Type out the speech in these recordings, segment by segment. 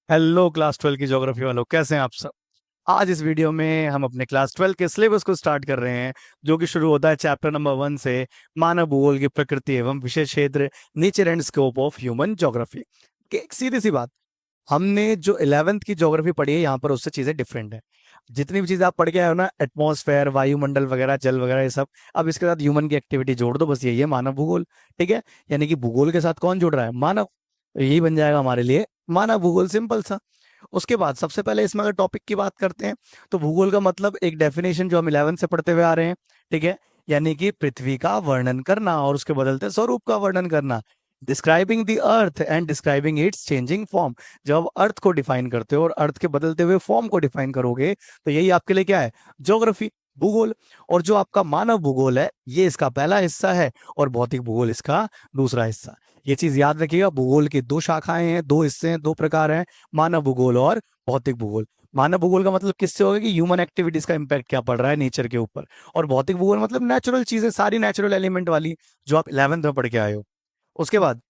Hello class 12 की geography वालों, कैसे हैं आप सब। आज इस वीडियो में हम अपने क्लास 12 के सिलेबस को स्टार्ट कर रहे हैं, जो कि शुरू होता है चैप्टर नंबर 1 से। मानव भूगोल की प्रकृति एवं विशेष क्षेत्र, nature and scope of human geography. एक सीधी सी बात, हमने जो 11th की ज्योग्राफी पढ़ी है यहाँ पर, उससे चीजें डिफरेंट है। जितनी भी चीजें आप पढ़ के आए हो ना, एटमॉस्फेयर, वायुमंडल वगैरह, जल वगैरह, ये सब, अब इसके साथ ह्यूमन की एक्टिविटी जोड़ दो, बस यही है मानव भूगोल। ठीक है। यानी कि भूगोल के साथ कौन जुड़ रहा है? मानव। यही बन जाएगा हमारे लिए मानव भूगोल, सिंपल सा। उसके बाद सबसे पहले इसमें अगर टॉपिक की बात करते हैं, तो भूगोल का मतलब एक डेफिनेशन जो हम 11 से पढ़ते हुए आ रहे हैं। ठीक है। यानी कि पृथ्वी का वर्णन करना और उसके बदलते स्वरूप का वर्णन करना। Describing the earth and describing it's changing form. जब आप अर्थ को डिफाइन करते हो और अर्थ के बदलते हुए फॉर्म को डिफाइन करोगे, तो यही आपके लिए क्या है? ज्योग्राफी, भूगोल। और जो आपका मानव भूगोल है, ये इसका पहला हिस्सा है, और भौतिक भूगोल इसका दूसरा हिस्सा। ये चीज याद रखिएगा, भूगोल की दो शाखाएं हैं, दो हिस्से हैं, दो प्रकार हैं, मानव भूगोल और भौतिक भूगोल। मानव भूगोल का मतलब किससे होगा कि ह्यूमन एक्टिविटीज का इंपैक्ट क्या पड़ रहा है नेचर के ऊपर। और भौतिक भूगोल मतलब नेचुरल चीजें, सारी नेचुरल एलिमेंट वाली, जो आप 11th में पढ़ के आए हो। उसके बाद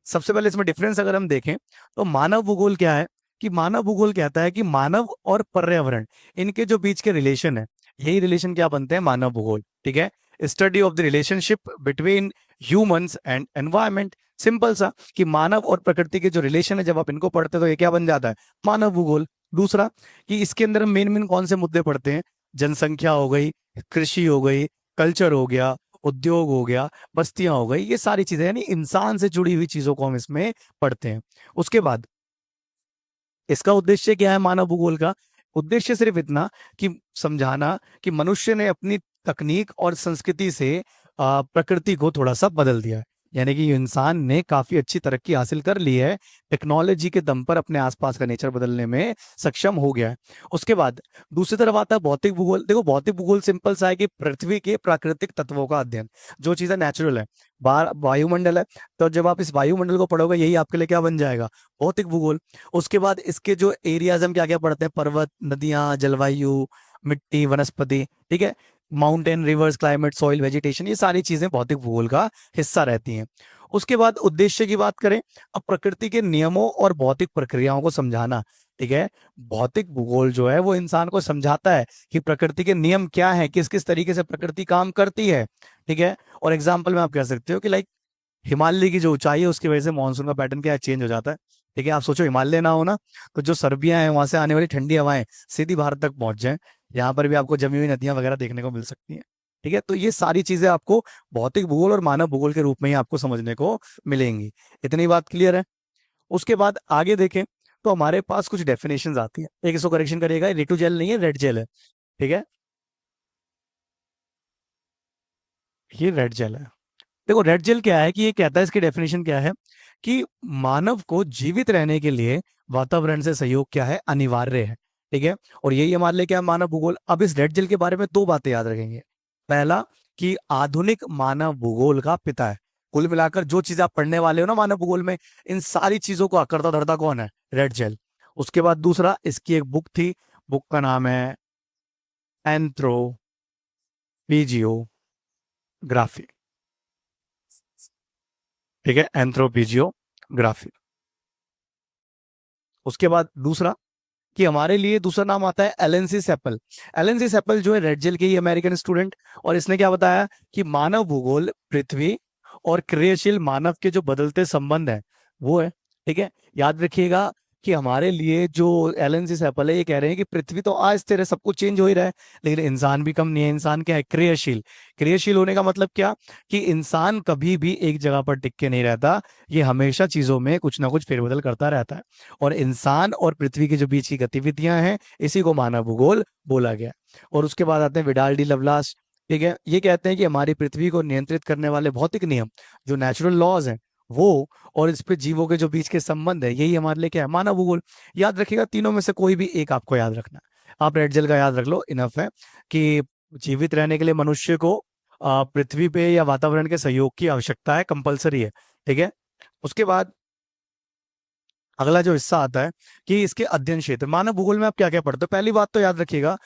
सबसे पहले इसमें डिफरेंस अगर हम देखें, तो मानव भूगोल क्या है कि मानव भूगोल कहता है कि मानव और पर्यावरण, इनके जो बीच के रिलेशन है, यही रिलेशन क्या बनते हैं? मानव भूगोल। ठीक है। Study of the relationship between humans and environment. Simple सा कि मानव और प्रकृति के जो रिलेशन है, जब आप इनको पढ़ते हो तो ये क्या बन जाता है? मानव भूगोल। दूसरा, कि इसके अंदर मेन मेन कौन से मुद्दे पढ़ते हैं? जनसंख्या हो गई, कृषि हो गई, कल्चर हो गया, उद्योग हो गया, बस्तियां हो गई, ये सारी चीजें, यानी इंसान से जुड़ी हुई चीजों को हम इसमें पढ़ते हैं। उसके बाद इसका उद्देश्य क्या है मानव भूगोल का? उद्देश्य सिर्फ इतना कि समझाना कि मनुष्य ने अपनी तकनीक और संस्कृति से प्रकृति को थोड़ा सा बदल दिया है। यानी कि इंसान ने काफी अच्छी तरक्की हासिल कर ली है, टेक्नोलॉजी के दम पर अपने आसपास का नेचर बदलने में सक्षम हो गया है। उसके बाद दूसरी तरफ आता है भौतिक भूगोल। देखो, भौतिक भूगोल सिंपल सा है कि पृथ्वी के प्राकृतिक तत्वों का अध्ययन, जो चीजें नेचुरल है। वायुमंडल है, तो जब आप इस वायुमंडल को पढ़ोगे, यही आपके लिए क्या बन जाएगा? भौतिक भूगोल। उसके बाद इसके जो एरियाज हम क्या क्या पढ़ते हैं? पर्वत, नदियां, जलवायु, मिट्टी, वनस्पति। ठीक है। Mountain, reverse, climate, soil, vegetation, ये सारी चीजें भौतिक भूगोल का हिस्सा रहती हैं। उसके बाद उद्देश्य की बात करें, अब प्रकृति के नियमों और भौतिक प्रक्रियाओं को समझाना। ठीक है। भौतिक भूगोल जो है वो इंसान को समझाता है कि प्रकृति के नियम क्या है, किस किस तरीके से प्रकृति काम करती है। ठीक है। और एग्जाम्पल में आप कह सकते हो कि लाइक हिमालय की जो ऊंचाई है, उसकी वजह से मानसून का पैटर्न क्या चेंज हो जाता है। ठीक है। आप सोचो हिमालय ना हो ना, तो जो सर्दियां हैं वहां से आने वाली ठंडी हवाएं सीधी भारत तक पहुंच जाए, यहाँ पर भी आपको जमी हुई नदियां वगैरह देखने को मिल सकती हैं। ठीक है। तो ये सारी चीजें आपको भौतिक भूगोल और मानव भूगोल के रूप में ही आपको समझने को मिलेंगी। इतनी बात क्लियर है? उसके बाद आगे देखें, तो हमारे पास कुछ डेफिनेशंस आती है। एक इसको करेक्शन करिएगा, रेटू जेल नहीं है, रेड जेल है। ठीक है। ये रेड जेल है। देखो, रेड जेल क्या है कि ये कहता है, इसकी डेफिनेशन क्या है कि मानव को जीवित रहने के लिए वातावरण से सहयोग क्या है? अनिवार्य है। ठीक है। और यही हमारे लिए क्या है? मानव भूगोल। अब इस रेड जेल के बारे में दो बातें याद रखेंगे। पहला, कि आधुनिक मानव भूगोल का पिता है। कुल मिलाकर जो चीज आप पढ़ने वाले हो ना मानव भूगोल में, इन सारी चीजों को करता धरता कौन है? Red gel. उसके बाद दूसरा, इसकी एक बुक थी, बुक का नाम है एंथ्रोपीजियोग्राफी। ठीक है, एंथ्रोपीजियोग्राफी। उसके बाद दूसरा, कि हमारे लिए दूसरा नाम आता है एलेंसी सेपल। एलेंसी सेपल जो है रेड जेल के ही अमेरिकन स्टूडेंट, और इसने क्या बताया कि मानव भूगोल पृथ्वी और क्रियाशील मानव के जो बदलते संबंध है, वो है। ठीक है। याद रखिएगा कि हमारे लिए जो एलेंसी सेपल है, ये कह रहे हैं कि पृथ्वी तो आज स्थिर है, सब कुछ चेंज हो ही रहा है, लेकिन इंसान भी कम नहीं है। इंसान क्या है? क्रियाशील। क्रियाशील होने का मतलब क्या? कि इंसान कभी भी एक जगह पर टिक के नहीं रहता, ये हमेशा चीजों में कुछ ना कुछ फेरबदल करता रहता है। और इंसान और पृथ्वी के जो बीच की गतिविधियां हैं, इसी को मानव भूगोल बोला गया। और उसके बाद आते हैं विडाल डी लवलास। ठीक है। ये कहते हैं कि हमारी पृथ्वी को नियंत्रित करने वाले भौतिक नियम, जो नेचुरल लॉज हैं, वो, और इस पे जीवों के जो बीच के संबंध है, यही हमारे लिए क्या है? मानव भूगोल। याद रखिएगा, तीनों में से कोई भी एक आपको याद रखना है। आप रेड जेल का याद रख लो, इनफ है। कि जीवित रहने के लिए मनुष्य को पृथ्वी पे या वातावरण के सहयोग की आवश्यकता है, कंपलसरी है। ठीक है। उसके बाद अगला जो हिस्सा आता है कि इसके अध्ययन क्षेत्र। मानव भूगोल में आप क्या क्या पढ़ते हो? पहली बात तो याद रखिएगा,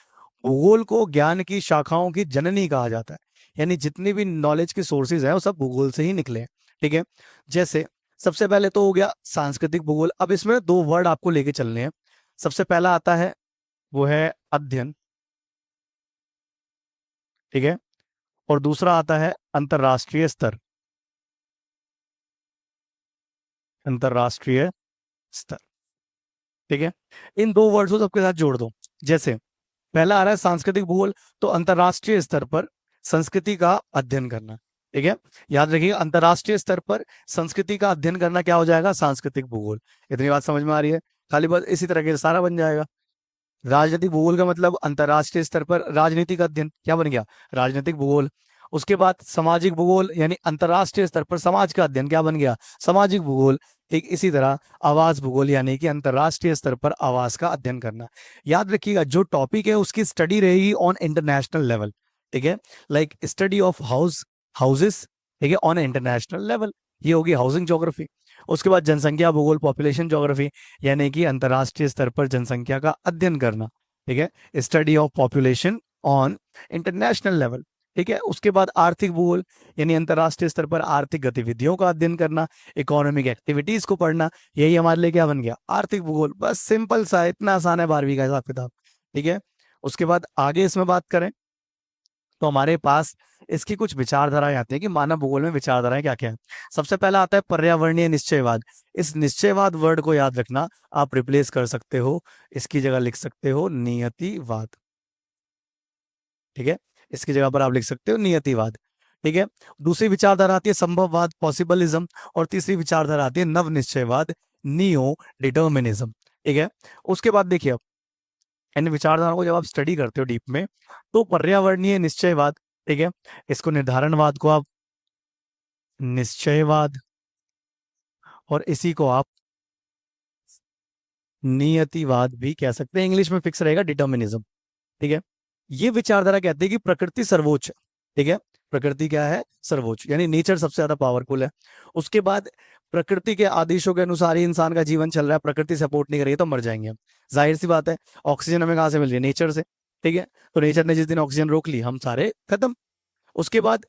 भूगोल को ज्ञान की शाखाओं की जननी कहा जाता है। यानी जितनी भी नॉलेज के सोर्सेज हैं, वो सब भूगोल से ही निकले हैं। ठीक है। जैसे सबसे पहले तो हो गया सांस्कृतिक भूगोल। अब इसमें दो वर्ड आपको लेके चलने हैं। सबसे पहला आता है वो है अध्ययन, ठीक है, और दूसरा आता है अंतरराष्ट्रीय स्तर, अंतरराष्ट्रीय स्तर, ठीक है। इन दो वर्ड्स को सबके साथ जोड़ दो। जैसे पहला आ रहा है सांस्कृतिक भूगोल, तो अंतरराष्ट्रीय स्तर पर संस्कृति का अध्ययन करना, ठीक है। याद रखिए अंतरराष्ट्रीय स्तर पर संस्कृति का अध्ययन करना क्या हो जाएगा, सांस्कृतिक भूगोल। इतनी बात समझ में आ रही है? खाली बस इसी तरह के सारा बन जाएगा। राजनीतिक भूगोल का मतलब अंतरराष्ट्रीय स्तर पर राजनीतिक अध्ययन, क्या बन गया, राजनीतिक भूगोल। उसके बाद सामाजिक भूगोल यानी अंतरराष्ट्रीय स्तर पर समाज का अध्ययन, क्या बन गया, सामाजिक भूगोल। ठीक इसी तरह आवास भूगोल यानी कि अंतरराष्ट्रीय स्तर पर आवास का अध्ययन करना। याद रखिएगा जो टॉपिक है उसकी स्टडी रहेगी ऑन इंटरनेशनल लेवल, ठीक है, लाइक स्टडी ऑफ हाउसेस, ठीक है, ऑन इंटरनेशनल लेवल, ये होगी हाउसिंग ज्योग्राफी। उसके बाद जनसंख्या भूगोल, पॉपुलेशन ज्योग्राफी, यानी कि अंतरराष्ट्रीय स्तर पर जनसंख्या का अध्ययन करना, ठीक है, study of population on international level, ठीक है। उसके बाद आर्थिक भूगोल यानी अंतरराष्ट्रीय स्तर पर आर्थिक गतिविधियों का अध्ययन करना, इकोनॉमिक एक्टिविटीज को पढ़ना, यही हमारे लिए क्या बन गया, आर्थिक भूगोल। बस सिंपल सा, इतना आसान है 12वीं का हिसाब किताब, ठीक है। उसके बाद आगे इसमें बात करें तो हमारे पास इसकी कुछ विचारधाराएं आती हैं कि मानव भूगोल में विचारधाराएं क्या क्या है। सबसे पहला आता है पर्यावरणीय निश्चयवाद। इस निश्चयवाद वर्ड को याद रखना, आप रिप्लेस कर सकते हो, इसकी जगह लिख सकते हो नियतिवाद, ठीक है, इसकी जगह पर आप लिख सकते हो नियतिवाद, ठीक है। दूसरी विचारधारा आती है संभववाद, पॉसिबलिज्म, और तीसरी विचारधारा आती है नव निश्चयवाद, नियो डिटर्मिनिज्म, ठीक है। उसके बाद देखिए अब इन विचारधाराओं को जब आप स्टडी करते हो डीप में, तो पर्यावरणीय निश्चयवाद, ठीक है, इसको निर्धारणवाद को आप निश्चयवाद, और इसी को आप नियतिवाद भी कह सकते हैं, इंग्लिश में फिक्स रहेगा डिटर्मिनिज्म, ठीक है। ये विचारधारा कहती है कि प्रकृति सर्वोच्च है, ठीक है, प्रकृति क्या है, सर्वोच्च, यानी नेचर सबसे ज्यादा पावरफुल है। उसके बाद प्रकृति के आदेशों के अनुसार ही इंसान का जीवन चल रहा है, प्रकृति सपोर्ट नहीं करेगी तो मर जाएंगे हम, जाहिर सी बात है। ऑक्सीजन हमें कहाँ से मिल रही है, नेचर से, ठीक है। तो नेचर ने जिस दिन ऑक्सीजन रोक ली हम सारे खत्म। उसके बाद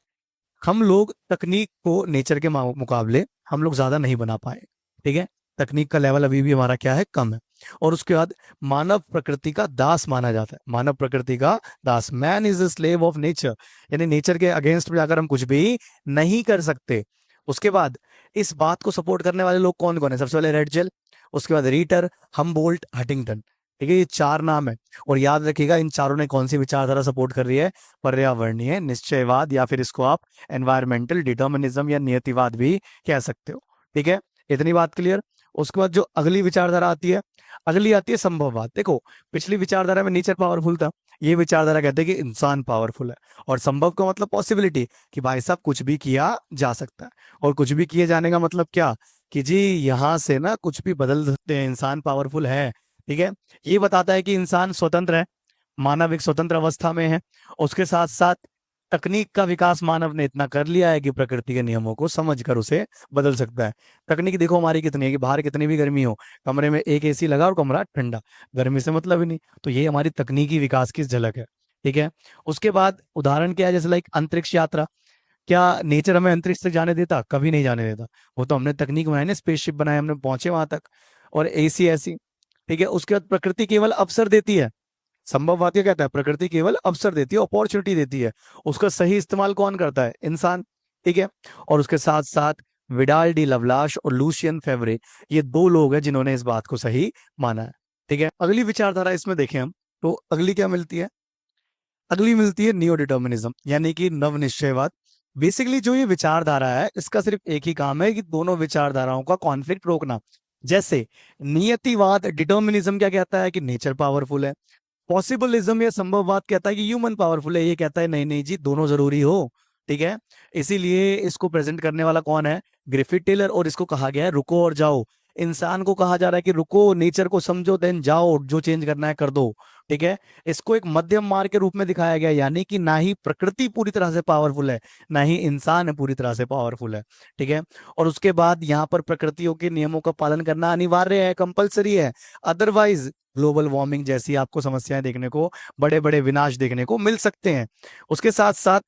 हम लोग तकनीक को नेचर के मुकाबले हम लोग ज्यादा नहीं बना पाए, ठीक है, तकनीक का लेवल अभी भी हमारा क्या है, कम है। और उसके बाद मानव प्रकृति का दास माना जाता है, मानव प्रकृति का दास, man is the slave of nature, यानी नेचर के अगेंस्ट में जाकर हम कुछ भी नहीं कर सकते। उसके बाद इस बात को सपोर्ट करने वाले लोग कौन कौन है, सबसे पहले रेडजेल, उसके बाद रीटर, हमबोल्ट, हटिंगटन, ठीक है, ये चार नाम है। और याद रखिएगा इन चारों ने कौन सी विचारधारा सपोर्ट कर रही है, पर्यावरणीय निश्चयवाद, या फिर इसको आप एनवायरमेंटल डिटर्मिनिज्म या नियतिवाद भी कह सकते हो, ठीक है। इतनी बात क्लियर। उसके बाद जो अगली विचारधारा आती है, अगली आती है संभववाद। देखो पिछली विचारधारा में नेचर पावरफुल था, ये विचारधारा कहते हैं कि इंसान पावरफुल है, और संभव का मतलब पॉसिबिलिटी, कि भाई साहब कुछ भी किया जा सकता है। और कुछ भी किए जाने का मतलब क्या, कि जी यहाँ से ना कुछ भी बदल सकते हैं, इंसान पावरफुल है, ठीक है। ये बताता है कि इंसान स्वतंत्र है, मानव एक स्वतंत्र अवस्था में है। उसके साथ साथ तकनीक का विकास मानव ने इतना कर लिया है कि प्रकृति के नियमों को समझकर उसे बदल सकता है। तकनीक देखो हमारी कितनी है कि बाहर कितनी भी गर्मी हो, कमरे में एक एसी लगा और कमरा ठंडा, गर्मी से मतलब ही नहीं। तो ये हमारी तकनीकी विकास की झलक है, ठीक है। उसके बाद उदाहरण क्या है, जैसे लाइक अंतरिक्ष यात्रा, क्या नेचर हमें अंतरिक्ष तक जाने देता, कभी नहीं जाने देता। वो तो हमने तकनीक बनाई ना, स्पेसशिप बनाए, हमने पहुंचे वहां तक, और एसी ऐसी, ठीक है। उसके बाद प्रकृति केवल अवसर देती है, संभववाद क्या कहता है, प्रकृति केवल अवसर देती है, अपॉर्चुनिटी देती है, उसका सही इस्तेमाल कौन करता है, इंसान, ठीक है। और उसके साथ साथ विडाल डी लवलाश और लूशियन फेवरे, ये दो लोग हैं जिन्होंने इस बात को सही माना है, ठीक है। अगली विचारधारा इसमें देखें हम, तो अगली क्या मिलती है, अगली मिलती है नियो डिटर्मिनिज्म, यानी कि नव निश्चयवाद। बेसिकली जो ये विचारधारा है इसका सिर्फ एक ही काम है कि दोनों विचारधाराओं का कॉन्फ्लिक्ट रोकना। जैसे नियतिवाद डिटर्मिनिज्म क्या कहता है कि नेचर पावरफुल है, पॉसिबलिज्म या संभववाद कहता है कि ह्यूमन पावरफुल है, ये कहता है नहीं नहीं जी दोनों जरूरी हो, ठीक है। इसीलिए इसको प्रेजेंट करने वाला कौन है, ग्रिफिथ टेलर, और इसको कहा गया है रुको और जाओ। इंसान को कहा जा रहा है कि रुको, नेचर को समझो, देन जाओ, जो चेंज करना है कर दो, ठीक है। इसको एक मध्यम मार्ग के रूप में दिखाया गया, यानी कि ना ही प्रकृति पूरी तरह से पावरफुल है, ना ही इंसान पूरी तरह से पावरफुल है, ठीक है। और उसके बाद यहाँ पर प्रकृतियों के नियमों का पालन करना अनिवार्य है, कंपलसरी है, अदरवाइज ग्लोबल वार्मिंग जैसी आपको समस्याएं देखने को, बड़े बड़े विनाश देखने को मिल सकते हैं। उसके साथ साथ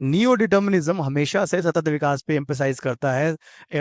नियो डिटर्मिनिज्म हमेशा से सतत विकास पे एम्फेसाइज करता है,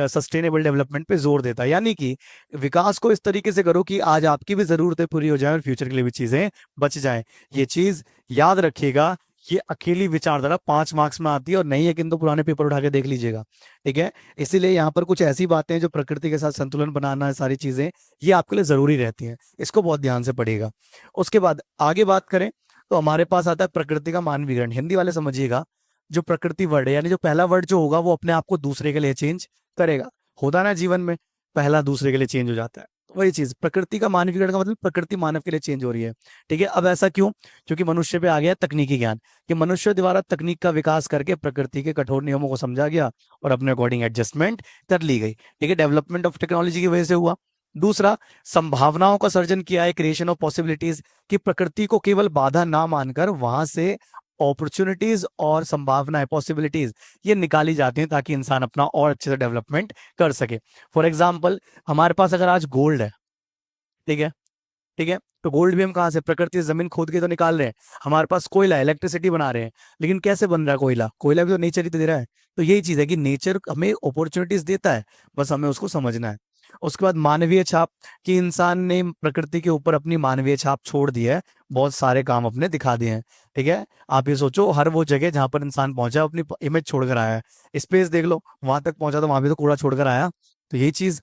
सस्टेनेबल डेवलपमेंट पे जोर देता है, यानी कि विकास को इस तरीके से करो कि आज आपकी भी जरूरतें पूरी हो जाए और फ्यूचर के लिए भी चीजें बच जाएं। ये चीज याद रखिएगा। ये अकेली विचारधारा 5 मार्क्स में आती है और नहीं है किंतु पुराने पेपर उठा के देख लीजिएगा। ठीक है, इसीलिए यहाँ पर कुछ ऐसी बातें हैं जो प्रकृति के साथ संतुलन बनाना है, सारी चीजें ये आपके लिए जरूरी रहती हैं, इसको बहुत ध्यान से पढ़िएगा। उसके बाद आगे बात करें तो हमारे पास आता है प्रकृति का मानवीकरण। हिंदी वाले समझिएगा, जो प्रकृति वर्ड है यानी जो पहला वर्ड जो होगा वो अपने आप को दूसरे के लिए चेंज करेगा। होता ना जीवन में, पहला दूसरे के लिए चेंज हो जाता है, तो वही चीज प्रकृति का मानवीकरण का मतलब प्रकृति मानव के लिए चेंज हो रही है। ठीक है, अब ऐसा क्यों? क्योंकि मनुष्य पे आ गया तकनीकी ज्ञान, कि मनुष्य द्वारा तकनीक का विकास करके प्रकृति के कठोर नियमों को समझा गया और अपने अकॉर्डिंग एडजस्टमेंट कर ली गई। ठीक है, डेवलपमेंट ऑफ टेक्नोलॉजी की वजह से हुआ। दूसरा, संभावनाओं का सर्जन किया है, क्रिएशन ऑफ पॉसिबिलिटीज, कि प्रकृति को केवल बाधा ना मानकर वहां से अपॉर्चुनिटीज और संभावनाएं, पॉसिबिलिटीज ये निकाली जाती हैं ताकि इंसान अपना और अच्छे से डेवलपमेंट कर सके। फॉर एग्जाम्पल, हमारे पास अगर आज गोल्ड है, ठीक है, ठीक है, तो गोल्ड भी हम कहाँ से, प्रकृति से जमीन खोद के तो निकाल रहे हैं। हमारे पास कोयला, इलेक्ट्रिसिटी बना रहे हैं, लेकिन कैसे बन रहा है कोयला? कोयला भी तो नेचर ही तो दे रहा है। तो यही चीज है कि नेचर हमें अपॉर्चुनिटीज देता है, बस हमें उसको समझना है। उसके बाद मानवीय छाप, कि इंसान ने प्रकृति के ऊपर अपनी मानवीय छाप छोड़ दी है, बहुत सारे काम अपने दिखा दिए हैं। ठीक है, आप ये सोचो हर वो जगह जहां पर इंसान पहुंचा अपनी इमेज छोड़कर आया है। स्पेस देख लो, वहां तक पहुंचा तो वहां भी तो कूड़ा छोड़कर आया। तो यही चीज।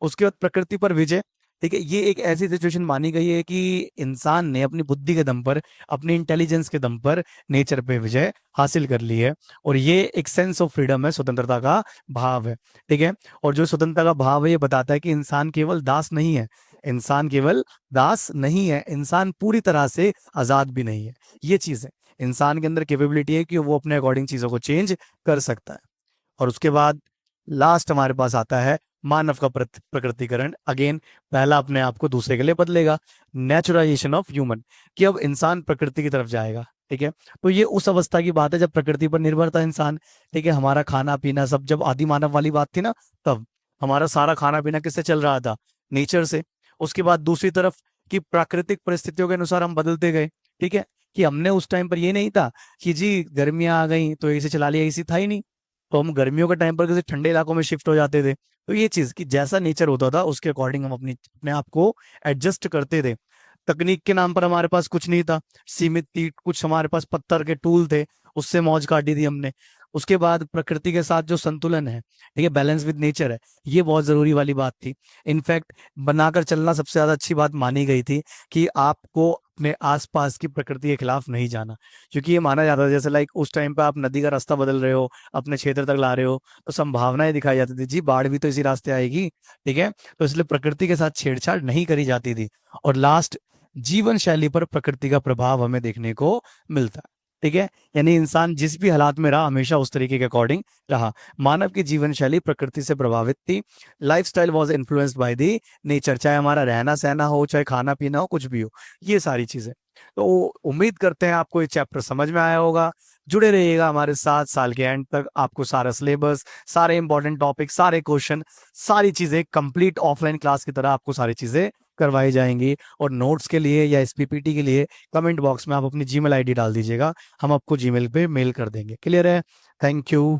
उसके बाद प्रकृति पर विजय। ठीक है, ये एक ऐसी सिचुएशन मानी गई है कि इंसान ने अपनी बुद्धि के दम पर, अपनी इंटेलिजेंस के दम पर नेचर पे विजय हासिल कर ली है, और ये एक सेंस ऑफ फ्रीडम है, स्वतंत्रता का भाव है। ठीक है, और जो स्वतंत्रता का भाव है ये बताता है कि इंसान केवल दास नहीं है, इंसान केवल दास नहीं है, इंसान पूरी तरह से आजाद भी नहीं है। ये चीज है, इंसान के अंदर कैपेबिलिटी है कि वो अपने अकॉर्डिंग चीजों को चेंज कर सकता है। और उसके बाद लास्ट हमारे पास आता है मानव का प्रकृतिकरण। अगेन, पहला अपने आप को दूसरे के लिए बदलेगा, नेचुरलाइजेशन ऑफ ह्यूमन, कि अब इंसान प्रकृति की तरफ जाएगा। ठीक है, तो ये उस अवस्था की बात है जब प्रकृति पर निर्भर था इंसान। ठीक है, हमारा खाना पीना सब जब आदि मानव वाली बात थी ना, तब हमारा सारा खाना पीना किससे चल रहा था? नेचर से। उसके बाद दूसरी तरफ कि प्राकृतिक परिस्थितियों के अनुसार हम बदलते गए। ठीक है, कि हमने उस टाइम पर ये नहीं था कि जी गर्मियां आ गई तो एसी चला लिया, एसी था ही नहीं, तो हम गर्मियों के टाइम पर किसी ठंडे इलाकों में शिफ्ट हो जाते थे। तो ये चीज कि जैसा नेचर होता था उसके अकॉर्डिंग हम अपने आप को एडजस्ट करते थे। तकनीक के नाम पर हमारे पास कुछ नहीं था, सीमित थी, कुछ हमारे पास पत्थर के टूल थे, उससे मौज काटी थी हमने। उसके बाद प्रकृति के साथ जो संतुलन है, ठीक है, बैलेंस विद नेचर है, ये बहुत जरूरी वाली बात थी। इनफैक्ट बनाकर चलना सबसे ज्यादा अच्छी बात मानी गई थी, कि आपको अपने आसपास की प्रकृति के खिलाफ नहीं जाना, क्योंकि ये माना जाता था जैसे लाइक उस टाइम पे आप नदी का रास्ता बदल रहे हो, अपने क्षेत्र तक ला रहे हो, तो संभावनाएं दिखाई जाती थी, जी बाढ़ भी तो इसी रास्ते आएगी। ठीक है, तो इसलिए प्रकृति के साथ छेड़छाड़ नहीं करी जाती थी। और लास्ट, जीवन शैली पर प्रकृति का प्रभाव हमें देखने को मिलता है। ठीक है, यानी इंसान जिस भी हालात में रहा हमेशा उस तरीके के अकॉर्डिंग रहा। मानव की जीवन शैली प्रकृति से प्रभावित थी। Lifestyle was influenced by the nature, चाहे हमारा रहना सहना हो, चाहे खाना पीना हो, कुछ भी हो, ये सारी चीजें। तो उम्मीद करते हैं आपको ये चैप्टर समझ में आया होगा। जुड़े रहिएगा हमारे साथ, साल के एंड तक आपको सारा सिलेबस, सारे इंपॉर्टेंट टॉपिक, सारे क्वेश्चन, सारी चीजें कंप्लीट ऑफलाइन क्लास की तरह आपको सारी चीजें करवाई जाएंगी। और नोट्स के लिए या एसपीपीटी के लिए कमेंट बॉक्स में आप अपनी जीमेल आईडी डाल दीजिएगा, हम आपको जीमेल पे मेल कर देंगे। क्लियर है? Thank you.